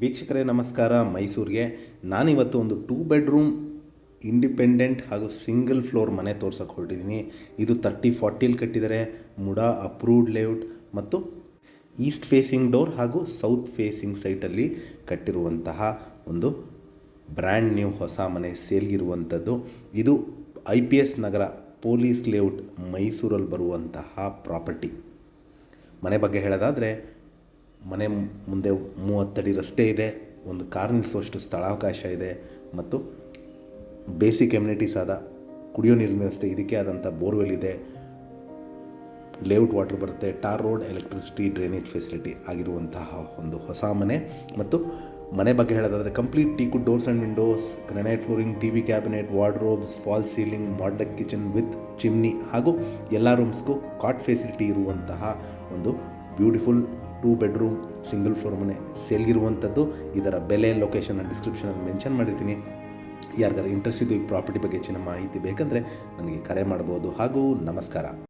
ವೀಕ್ಷಕರೇ ನಮಸ್ಕಾರ. ಮೈಸೂರಿಗೆ ನಾನಿವತ್ತು ಒಂದು 2 ಬೆಡ್ರೂಮ್ ಇಂಡಿಪೆಂಡೆಂಟ್ ಹಾಗೂ ಸಿಂಗಲ್ ಫ್ಲೋರ್ ಮನೆ ತೋರ್ಸೋಕೆ ಹೊರಟಿದ್ದೀನಿ. ಇದು 30-40 ಕಟ್ಟಿದ್ದಾರೆ. ಮುಡಾ ಅಪ್ರೂವ್ಡ್ ಲೇಔಟ್ ಮತ್ತು ಈಸ್ಟ್ ಫೇಸಿಂಗ್ ಡೋರ್ ಹಾಗೂ ಸೌತ್ ಫೇಸಿಂಗ್ ಸೈಟಲ್ಲಿ ಕಟ್ಟಿರುವಂತಹ ಒಂದು ಬ್ರ್ಯಾಂಡ್ ನ್ಯೂ ಹೊಸ ಮನೆ ಸೇಲ್ಗಿರುವಂಥದ್ದು. ಇದು IPS ನಗರ ಪೊಲೀಸ್ ಲೇಔಟ್ ಮೈಸೂರಲ್ಲಿ ಬರುವಂತಹ ಪ್ರಾಪರ್ಟಿ. ಮನೆ ಬಗ್ಗೆ ಹೇಳೋದಾದರೆ, ಮನೆ ಮುಂದೆ 30 ಅಡಿ ರಸ್ತೆ ಇದೆ, ಒಂದು ಕಾರ್ ನಿಲ್ಲಿಸುವಷ್ಟು ಸ್ಥಳಾವಕಾಶ ಇದೆ ಮತ್ತು ಬೇಸಿಕ್ ಎಮ್ಯುನಿಟೀಸ್ ಆದ ಕುಡಿಯೋ ನೀರಿನ ವ್ಯವಸ್ಥೆ, ಇದಕ್ಕೆ ಆದಂಥ ಬೋರ್ವೆಲ್ ಇದೆ, ಲೇಔಟ್ ವಾಟರ್ ಬರುತ್ತೆ, tar road, electricity, drainage facility ಆಗಿರುವಂತಹ ಒಂದು ಹೊಸ ಮನೆ. ಮತ್ತು ಮನೆ ಬಗ್ಗೆ ಹೇಳೋದಾದರೆ complete teakwood doors and windows, granite flooring, TV cabinet, wardrobes, fall ceiling, modern kitchen with chimney ಹಾಗೂ ಎಲ್ಲ ರೂಮ್ಸ್ಗೂ ಕಾಟ್ ಫೆಸಿಲಿಟಿ ಇರುವಂತಹ ಒಂದು ಬ್ಯೂಟಿಫುಲ್ 2 ಬೆಡ್ರೂಮ್ ಸಿಂಗಲ್ ಫ್ಲೋರ್ ಮನೆ ಸೇಲ್ಗಿರುವಂಥದ್ದು. ಇದರ ಬೆಲೆ, ಲೊಕೇಶನ್ ಡಿಸ್ಕ್ರಿಪ್ಷನಲ್ಲಿ ಮೆನ್ಷನ್ ಮಾಡಿರ್ತೀನಿ. ಯಾರಿಗಾರು ಇಂಟ್ರೆಸ್ಟ್ ಇದ್ದು ಈ ಪ್ರಾಪರ್ಟಿ ಬಗ್ಗೆ ಹೆಚ್ಚಿನ ಮಾಹಿತಿ ಬೇಕಂದರೆ ನನಗೆ ಕರೆ ಮಾಡ್ಬೋದು. ಹಾಗೂ ನಮಸ್ಕಾರ.